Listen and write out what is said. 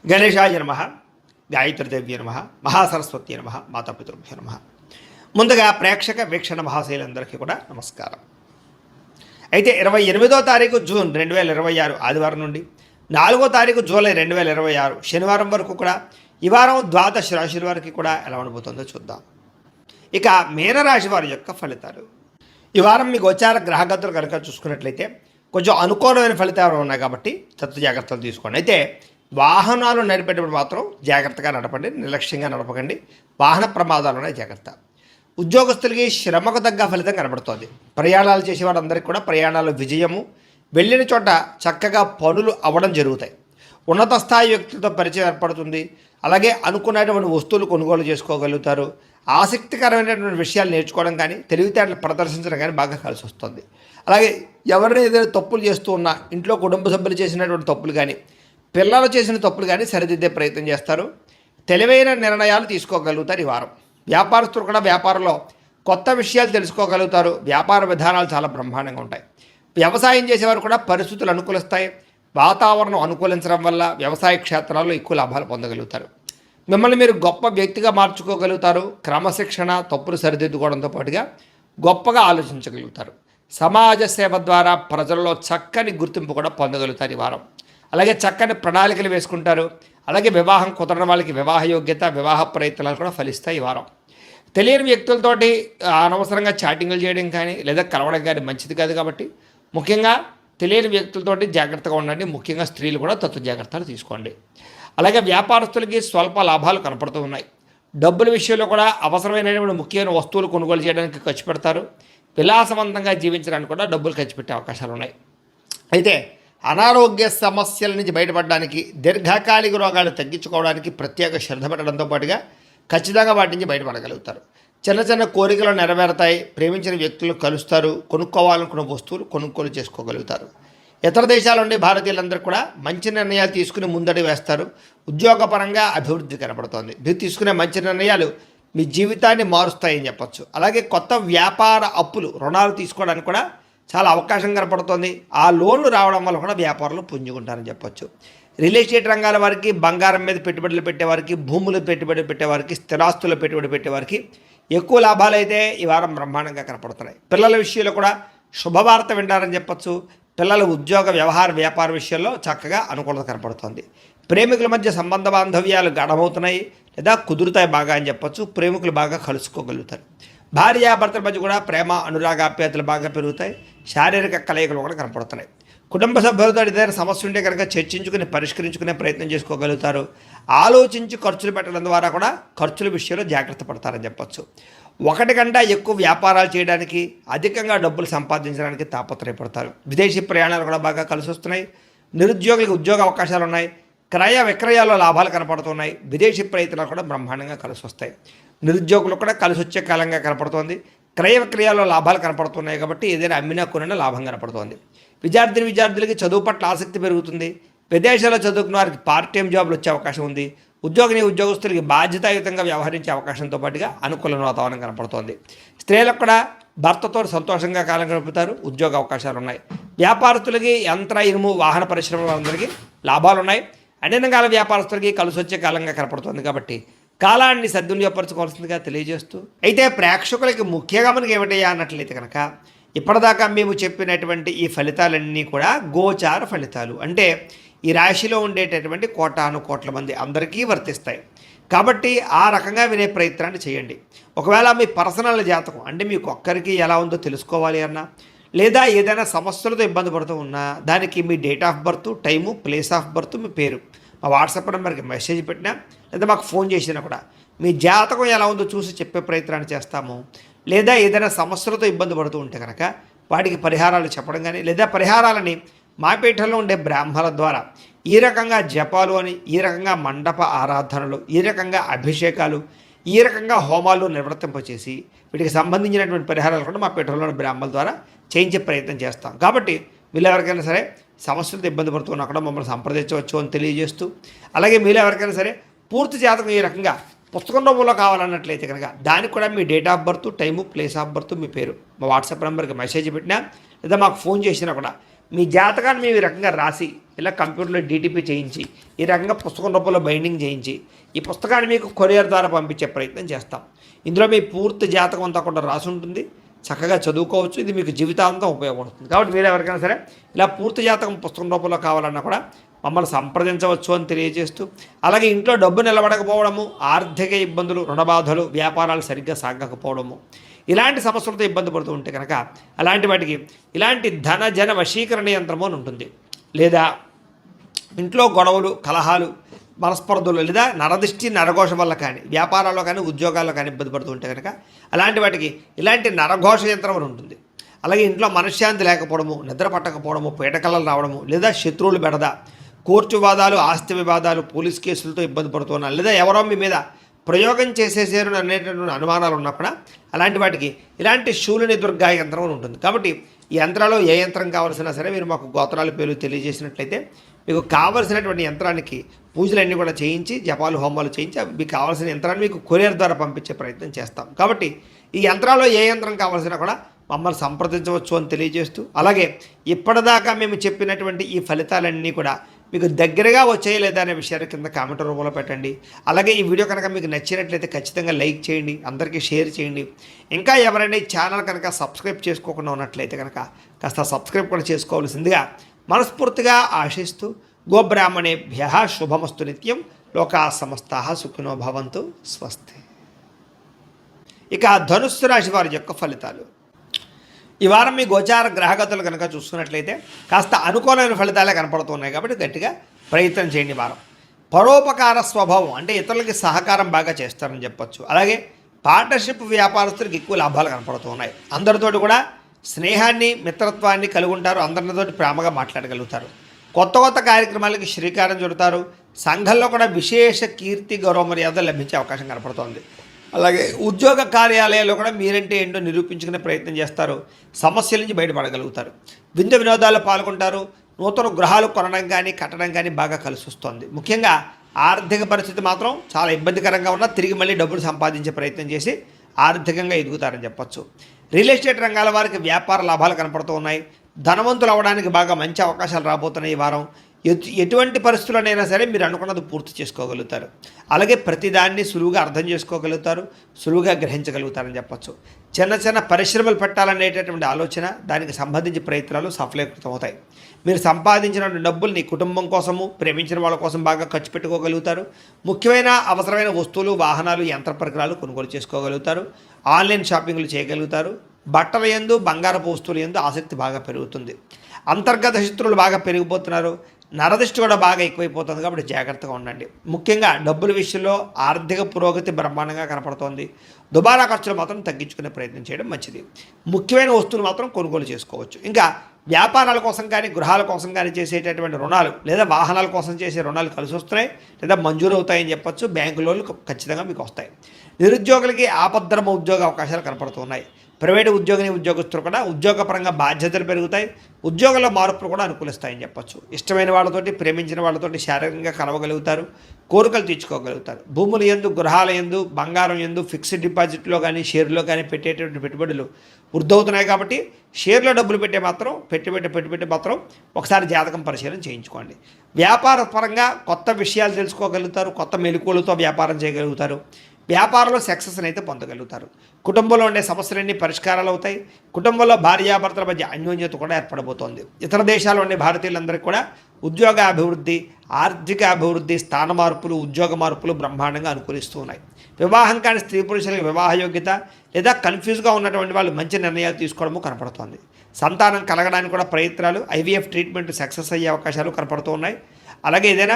గణేశాయ నమ, గాయత్రీదేవ్య నమ, మహాసరస్వతి నమ, మాతాపితృభ్యో నమ. ముందుగా ప్రేక్షక వీక్షణ మహాశైలందరికీ కూడా నమస్కారం. అయితే 28వ తారీఖు జూన్ 2026 ఆదివారం నుండి 4వ తారీఖు జూలై 2026 శనివారం వరకు కూడా ఈ వారం ద్వాదశ రాశుల వారికి కూడా ఎలా ఉండబోతుందో చూద్దాం. ఇక మీనరాశి వారి యొక్క ఫలితాలు. ఈ వారం మీ గోచార గ్రహగతులు కనుక చూసుకున్నట్లయితే కొంచెం అనుకూలమైన ఫలితాలు ఉన్నాయి కాబట్టి జాగ్రత్తలు తీసుకోండి. అయితే వాహనాలు నడిపేటప్పుడు మాత్రం జాగ్రత్తగా నడపండి, నిర్లక్ష్యంగా నడపకండి. వాహన ప్రమాదాలు ఉన్నాయి, జాగ్రత్త. ఉద్యోగస్తులకి శ్రమకు తగ్గ ఫలితం కనబడుతోంది. ప్రయాణాలు చేసేవారందరికీ కూడా ప్రయాణాలు విజయము, వెళ్ళిన చోట చక్కగా పనులు అవ్వడం జరుగుతాయి. ఉన్నత స్థాయి వ్యక్తులతో పరిచయం ఏర్పడుతుంది. అలాగే అనుకున్నటువంటి వస్తువులు కొనుగోలు చేసుకోగలుగుతారు. ఆసక్తికరమైనటువంటి విషయాలు నేర్చుకోవడం కానీ తెలివితేటలు ప్రదర్శించడం కానీ బాగా కలిసి వస్తుంది. అలాగే ఎవరైనా ఏదైనా తప్పులు చేస్తూ ఉన్నా ఇంట్లో కుటుంబ సభ్యులు చేసినటువంటి తప్పులు కానీ పిల్లలు చేసిన తప్పులు కానీ సరిదిద్దే ప్రయత్నం చేస్తారు. తెలివైన నిర్ణయాలు తీసుకోగలుగుతారు ఈ వారం. వ్యాపారస్తులు కూడా వ్యాపారంలో కొత్త విషయాలు తెలుసుకోగలుగుతారు. వ్యాపార విధానాలు చాలా బ్రహ్మాండంగా ఉంటాయి. వ్యవసాయం చేసేవారు కూడా పరిస్థితులు అనుకూలిస్తాయి. వాతావరణం అనుకూలించడం వల్ల వ్యవసాయ క్షేత్రాల్లో ఎక్కువ లాభాలు పొందగలుగుతారు. మిమ్మల్ని మీరు గొప్ప వ్యక్తిగా మార్చుకోగలుగుతారు. క్రమశిక్షణ, తప్పులు సరిదిద్దుకోవడంతో పాటుగా గొప్పగా ఆలోచించగలుగుతారు. సమాజ సేవ ద్వారా ప్రజల్లో చక్కని గుర్తింపు కూడా పొందగలుగుతారు ఈ వారం. అలాగే చక్కని ప్రణాళికలు వేసుకుంటారు. అలాగే వివాహం కుదరని వాళ్ళకి వివాహ యోగ్యత, వివాహ ప్రయత్నాలు కూడా ఫలిస్తాయి ఈ వారం. తెలియని వ్యక్తులతోటి అనవసరంగా చాటింగ్లు చేయడం కానీ లేదా కలవడం కానీ మంచిది కాదు. కాబట్టి ముఖ్యంగా తెలియని వ్యక్తులతోటి జాగ్రత్తగా ఉండండి. ముఖ్యంగా స్త్రీలు కూడా జాగ్రత్తలు తీసుకోండి. అలాగే వ్యాపారస్తులకి స్వల్ప లాభాలు కనపడుతూ ఉన్నాయి. డబ్బుల విషయంలో కూడా అవసరమైనటువంటి ముఖ్యమైన వస్తువులు కొనుగోలు చేయడానికి ఖర్చు పెడతారు. విలాసవంతంగా జీవించడానికి కూడా డబ్బులు ఖర్చు పెట్టే అవకాశాలు ఉన్నాయి. అయితే అనారోగ్య సమస్యల నుంచి బయటపడడానికి, దీర్ఘకాలిక రోగాలు తగ్గించుకోవడానికి ప్రత్యేక శ్రద్ధ పెట్టడంతో పాటుగా ఖచ్చితంగా వాటి నుంచి బయటపడగలుగుతారు. చిన్న చిన్న కోరికలు నెరవేరుతాయి. ప్రేమించిన వ్యక్తులు కలుస్తారు. కొనుక్కోవాలనుకున్న వస్తువులు కొనుగోలు చేసుకోగలుగుతారు. ఇతర దేశాల నుండి భారతీయులందరూ కూడా మంచి నిర్ణయాలు తీసుకుని ముందడి వేస్తారు. ఉద్యోగపరంగా అభివృద్ధి కనపడుతోంది. మీరు తీసుకునే మంచి నిర్ణయాలు మీ జీవితాన్ని మారుస్తాయని చెప్పచ్చు. అలాగే కొత్త వ్యాపార అప్పులు, రుణాలు తీసుకోవడానికి కూడా చాలా అవకాశం కనపడుతుంది. ఆ లోన్లు రావడం వల్ల కూడా వ్యాపారంలో పుంజుకుంటారని చెప్పొచ్చు. రియల్ ఎస్టేట్ రంగాల వారికి, బంగారం మీద పెట్టుబడులు పెట్టేవారికి, భూములు పెట్టుబడి పెట్టేవారికి, స్థిరాస్తులు పెట్టుబడి పెట్టేవారికి ఎక్కువ లాభాలు అయితే ఈ వారం బ్రహ్మాండంగా కనపడుతున్నాయి. పిల్లల విషయంలో కూడా శుభవార్త వింటారని చెప్పొచ్చు. పిల్లల ఉద్యోగ, వ్యవహార, వ్యాపార విషయాల్లో చక్కగా అనుకూలత కనపడుతుంది. ప్రేమికుల మధ్య సంబంధ బాంధవ్యాలు గాఢమవుతున్నాయి లేదా కుదురుతాయి బాగా అని చెప్పొచ్చు. ప్రేమికులు బాగా కలుసుకోగలుగుతారు. భార్యాభర్తల మధ్య కూడా ప్రేమ, అనురాగాప్యాయతలు బాగా పెరుగుతాయి. శారీరక కలయికలు కూడా కనపడుతున్నాయి. కుటుంబ సభ్యులతో ఏదైనా సమస్య ఉంటే కనుక చర్చించుకుని పరిష్కరించుకునే ప్రయత్నం చేసుకోగలుగుతారు. ఆలోచించి ఖర్చులు పెట్టడం ద్వారా కూడా ఖర్చుల విషయంలో జాగ్రత్త పడతారని చెప్పొచ్చు. ఒకటి కంటే ఎక్కువ వ్యాపారాలు చేయడానికి, అధికంగా డబ్బులు సంపాదించడానికి తాపత్రయపడతారు. విదేశీ ప్రయాణాలు కూడా బాగా కలిసి వస్తున్నాయి. నిరుద్యోగులకు ఉద్యోగ అవకాశాలు ఉన్నాయి. క్రయ విక్రయాల్లో లాభాలు కనపడుతున్నాయి. విదేశీ ప్రయత్నాలు కూడా బ్రహ్మాండంగా కలిసి వస్తాయి. నిరుద్యోగులు కూడా కలిసి వచ్చే కాలంగా కనపడుతోంది. క్రయ విక్రయాల్లో లాభాలు కనపడుతున్నాయి కాబట్టి ఏదైనా అమ్మినా కొనినా లాభం కనపడుతోంది. విద్యార్థులకి చదువు పట్ల ఆసక్తి పెరుగుతుంది. విదేశాల్లో చదువుకున్న వారికి పార్ట్ టైం జాబ్లు వచ్చే అవకాశం ఉంది. ఉద్యోగస్తులకి బాధ్యతాయుతంగా వ్యవహరించే అవకాశంతో పాటుగా అనుకూల వాతావరణం కనపడుతోంది. స్త్రీలకు కూడా భర్తతో సంతోషంగా కాలం గడుపుతారు. ఉద్యోగ అవకాశాలు ఉన్నాయి. వ్యాపారస్తులకి యంత్ర, ఇనుము, వాహన పరిశ్రమలందరికీ లాభాలు ఉన్నాయి. అన్ని రంగాల వ్యాపారస్తులకి కలిసి వచ్చే కాలంగా కనపడుతుంది. కాబట్టి కాలాన్ని సద్వినియోగపరచుకోవాల్సిందిగా తెలియజేస్తూ, అయితే ప్రేక్షకులకి ముఖ్యంగా మనకి ఏమిటయ్యా అన్నట్లయితే కనుక ఇప్పటిదాకా మేము చెప్పినటువంటి ఈ ఫలితాలన్నీ కూడా గోచార ఫలితాలు. అంటే ఈ రాశిలో ఉండేటటువంటి కోటాను కోట్ల మంది అందరికీ వర్తిస్తాయి. కాబట్టి ఆ రకంగా వినే ప్రయత్నాన్ని చేయండి. ఒకవేళ మీ పర్సనల్ జాతకం అంటే మీకు ఒక్కరికి ఎలా ఉందో తెలుసుకోవాలి అన్నా, లేదా ఏదైనా సమస్యలతో ఇబ్బంది పడుతూ ఉన్నా దానికి మీ date of birth, time, place of birth, మీ పేరు మా వాట్సాప్ నెంబర్కి మెసేజ్ పెట్టినా లేదా మాకు ఫోన్ చేసినా కూడా మీ జాతకం ఎలా ఉందో చూసి చెప్పే ప్రయత్నాన్ని చేస్తాము. లేదా ఏదైనా సమస్యలతో ఇబ్బంది పడుతూ ఉంటే కనుక వాటికి పరిహారాలు చెప్పడం కానీ, లేదా పరిహారాలని మా పీఠంలో ఉండే బ్రాహ్మణుల ద్వారా ఈ రకంగా జపాలు అని, ఈ రకంగా మండప ఆరాధనలు, ఈ రకంగా అభిషేకాలు, ఈ రకంగా హోమాలు నిర్వర్తింపచేసి వీటికి సంబంధించినటువంటి పరిహారాలు కూడా మా పీఠంలోని బ్రాహ్మణుల ద్వారా చేయించే ప్రయత్నం చేస్తాం. కాబట్టి వీళ్ళు ఎవరికైనా సరే సమస్యలతో ఇబ్బంది పడుతున్నా కూడా మమ్మల్ని సంప్రదించవచ్చు అని తెలియజేస్తూ, అలాగే మీరు ఎవరికైనా సరే పూర్తి జాతకం ఈ రకంగా పుస్తకం రూపంలో కావాలన్నట్లయితే కనుక దానికి కూడా మీ date of birth, time, place of birth, మీ పేరు మా వాట్సాప్ నెంబర్కి మెసేజ్ పెట్టినా లేదా మాకు ఫోన్ చేసినా కూడా మీ జాతకాన్ని మేము ఈ రకంగా రాసి ఇలా కంప్యూటర్లో డీటీపీ చేయించి ఈ రకంగా పుస్తకం రూపంలో బైండింగ్ చేయించి ఈ పుస్తకాన్ని మీకు కొరియర్ ద్వారా పంపించే ప్రయత్నం చేస్తాం. ఇందులో మీ పూర్తి జాతకం అంతా కూడా రాసి ఉంటుంది. చక్కగా చదువుకోవచ్చు. ఇది మీకు జీవితాంతం ఉపయోగపడుతుంది. కాబట్టి మీరు ఎవరికైనా సరే ఇలా పూర్తి జాతకం పుస్తకం రూపంలో కావాలన్నా కూడా మమ్మల్ని సంప్రదించవచ్చు అని తెలియజేస్తూ, అలాగే ఇంట్లో డబ్బు నిలబడకపోవడము, ఆర్థిక ఇబ్బందులు, రుణబాధలు, వ్యాపారాలు సరిగ్గా సాగకపోవడము, ఇలాంటి సమస్యలతో ఇబ్బంది పడుతూ ఉంటే కనుక అలాంటి వాటికి ఇలాంటి ధన జన వశీకరణ యంత్రము అని ఉంటుంది. లేదా ఇంట్లో గొడవలు, కలహాలు, మనస్పర్ధలు లేదా నరదిష్టి నరఘోష వల్ల కానీ వ్యాపారాల్లో కానీ ఉద్యోగాల్లో కానీ ఇబ్బంది పడుతూ ఉంటే కనుక అలాంటి వాటికి ఇలాంటి నరఘోష యంత్రం అని ఉంటుంది. అలాగే ఇంట్లో మనశ్శాంతి లేకపోవడము, నిద్ర పట్టకపోవడము, పీడకలలు రావడము, లేదా శత్రువులు బెడద, కోర్టు వివాదాలు, ఆస్తి వివాదాలు, పోలీస్ కేసులతో ఇబ్బంది పడుతున్నారు, లేదా ఎవరో మీ మీద ప్రయోగం చేసేసారు అనేటటువంటి అనుమానాలు ఉన్నా కూడా అలాంటి వాటికి ఇలాంటి శూలిని దుర్గా యంత్రం అని ఉంటుంది. కాబట్టి ఈ యంత్రాలు ఏ యంత్రం కావాల్సినా సరే మీరు మాకు గోత్రాల పేర్లు తెలియజేసినట్లయితే మీకు కావలసినటువంటి యంత్రానికి పూజలన్నీ కూడా చేయించి జపాలు హోమాలు చేయించి మీకు కావాల్సిన యంత్రాన్ని మీకు కొరియర్ ద్వారా పంపించే ప్రయత్నం చేస్తాం. కాబట్టి ఈ యంత్రాల్లో ఏ యంత్రం కావాల్సినా కూడా మమ్మల్ని సంప్రదించవచ్చు అని తెలియజేస్తూ, అలాగే ఇప్పటిదాకా మేము చెప్పినటువంటి ఈ ఫలితాలన్నీ కూడా మీకు దగ్గరగా వచ్చాయి లేదా అనే విషయాన్ని కింద కామెంట్ రూపంలో పెట్టండి. అలాగే ఈ వీడియో కనుక మీకు నచ్చినట్లయితే ఖచ్చితంగా లైక్ చేయండి, అందరికీ షేర్ చేయండి. ఇంకా ఎవరైనా ఈ ఛానల్ కనుక సబ్స్క్రైబ్ చేసుకోకుండా ఉన్నట్లయితే కనుక కాస్త సబ్స్క్రైబ్ కూడా చేసుకోవాల్సిందిగా మనస్ఫూర్తిగా ఆశిస్తూ, గోబ్రాహ్మణేభ్యః శుభమస్తు నిత్యం, లోకా సమస్తాః సుఖినో భవంతు, స్వస్తి. ఇక ధనుస్సు రాశి వారి యొక్క ఫలితాలు. ఈ వారం మీ గోచార గ్రహగతులు కనుక చూసుకున్నట్లయితే కాస్త అనుకూలమైన ఫలితాలే కనపడుతున్నాయి. కాబట్టి గట్టిగా ప్రయత్నం చేయండి. వారం పరోపకార స్వభావం, అంటే ఇతరులకి సహకారం బాగా చేస్తారని చెప్పొచ్చు. అలాగే పార్ట్నర్షిప్ వ్యాపారస్తులకు ఎక్కువ లాభాలు కనపడుతున్నాయి. అందరితోటి కూడా స్నేహాన్ని, మిత్రత్వాన్ని కలిగి ఉంటారు. అందరితోటి ప్రేమగా మాట్లాడగలుగుతారు. కొత్త కొత్త కార్యక్రమాలకి శ్రీకారం చుడతారు. సంఘంలో కూడా విశేష కీర్తి, గౌరవ మర్యాదలు లభించే అవకాశం కనపడుతోంది. అలాగే ఉద్యోగ కార్యాలయాల్లో కూడా మీరంటే ఏంటో నిరూపించుకునే ప్రయత్నం చేస్తారు. సమస్యల నుంచి బయటపడగలుగుతారు. విందు వినోదాల్లో పాల్గొంటారు. నూతన గృహాలు కొనడం కానీ కట్టడం కానీ బాగా కలిసి వస్తుంది. ముఖ్యంగా ఆర్థిక పరిస్థితి మాత్రం చాలా ఇబ్బందికరంగా ఉన్నా తిరిగి మళ్ళీ డబ్బులు సంపాదించే ప్రయత్నం చేసి ఆర్థికంగా ఎదుగుతారని చెప్పొచ్చు. రియల్ ఎస్టేట్ రంగాల వారికి వ్యాపార లాభాలు కనపడుతూ ఉన్నాయి. ధనవంతులు అవ్వడానికి బాగా మంచి అవకాశాలు రాబోతున్నాయి. ఈ వారం ఎటువంటి పరిస్థితుల్లోనైనా సరే మీరు అనుకున్నది పూర్తి చేసుకోగలుగుతారు. అలాగే ప్రతిదాన్ని సులువుగా అర్థం చేసుకోగలుగుతారు, సులువుగా గ్రహించగలుగుతారని చెప్పచ్చు. చిన్న చిన్న పరిశ్రమలు పెట్టాలనేటటువంటి ఆలోచన, దానికి సంబంధించి ప్రయత్నాలు సఫలీకృతం అవుతాయి. మీరు సంపాదించిన డబ్బుల్ని కుటుంబం కోసము, ప్రేమించిన వాళ్ళ కోసం బాగా ఖర్చు పెట్టుకోగలుగుతారు. ముఖ్యమైన అవసరమైన వస్తువులు, వాహనాలు, యంత్ర పరికరాలు కొనుగోలు చేసుకోగలుగుతారు. ఆన్లైన్ షాపింగ్లు చేయగలుగుతారు. బట్టల యందు, బంగారపు వస్తువుల యందు ఆసక్తి బాగా పెరుగుతుంది. అంతర్గత శత్రువులు బాగా పెరిగిపోతున్నారు. నరదిష్టి కూడా బాగా ఎక్కువైపోతుంది. కాబట్టి జాగ్రత్తగా ఉండండి. ముఖ్యంగా డబ్బుల విషయంలో ఆర్థిక పురోగతి బ్రహ్మాండంగా కనపడుతోంది. దుబారా ఖర్చులు మాత్రం తగ్గించుకునే ప్రయత్నం చేయడం మంచిది. ముఖ్యమైన వస్తువులు మాత్రం కొనుగోలు చేసుకోవచ్చు. ఇంకా వ్యాపారాల కోసం కానీ గృహాల కోసం కానీ చేసేటటువంటి రుణాలు లేదా వాహనాల కోసం చేసే రుణాలు కలిసి వస్తున్నాయి లేదా మంజూరు అవుతాయని చెప్పొచ్చు. బ్యాంకు లోన్లు ఖచ్చితంగా మీకు వస్తాయి. నిరుద్యోగులకి ఆపద్ధర్మ ఉద్యోగ అవకాశాలు కనపడుతున్నాయి. ప్రైవేటు ఉద్యోగస్తులు కూడా ఉద్యోగపరంగా బాధ్యతలు పెరుగుతాయి. ఉద్యోగంలో మార్పులు కూడా అనుకూలిస్తాయని చెప్పొచ్చు. ఇష్టమైన వాళ్ళతోటి, ప్రేమించిన వాళ్ళతోటి శారీరకంగా కలవగలుగుతారు. కోరికలు తీర్చుకోగలుగుతారు. భూముల యందు, గృహాల యందు, బంగారం యందు, ఫిక్స్డ్ డిపాజిట్లో కానీ షేర్లో కానీ పెట్టేటువంటి పెట్టుబడులు వృద్ధవుతున్నాయి. కాబట్టి షేర్లో డబ్బులు పెట్టి మాత్రం ఒకసారి జాతకం పరిశీలన చేయించుకోండి. వ్యాపార పరంగా కొత్త విషయాలు తెలుసుకోగలుగుతారు. కొత్త మెలకువలతో వ్యాపారం చేయగలుగుతారు. వ్యాపారంలో సక్సెస్ని అయితే పొందగలుగుతారు. కుటుంబంలో ఉండే సమస్యలన్నీ పరిష్కారాలు అవుతాయి. కుటుంబంలో భార్యాభర్తల మధ్య అన్యోన్యత కూడా ఏర్పడబోతోంది. ఇతర దేశాల్లో ఉండే భారతీయులందరికీ కూడా ఉద్యోగ అభివృద్ధి, ఆర్థిక అభివృద్ధి, స్థాన మార్పులు, ఉద్యోగ మార్పులు బ్రహ్మాండంగా అనుకూలిస్తూ ఉన్నాయి. వివాహం కాని స్త్రీ పురుషులకు వివాహ యోగ్యత లేదా కన్ఫ్యూజ్గా ఉన్నటువంటి వాళ్ళు మంచి నిర్ణయాలు తీసుకోవడము కనపడుతోంది. సంతానం కలగడానికి కూడా ప్రయత్నాలు, ఐవీఎఫ్ ట్రీట్మెంట్ సక్సెస్ అయ్యే అవకాశాలు కనపడుతూ ఉన్నాయి. అలాగే ఏదైనా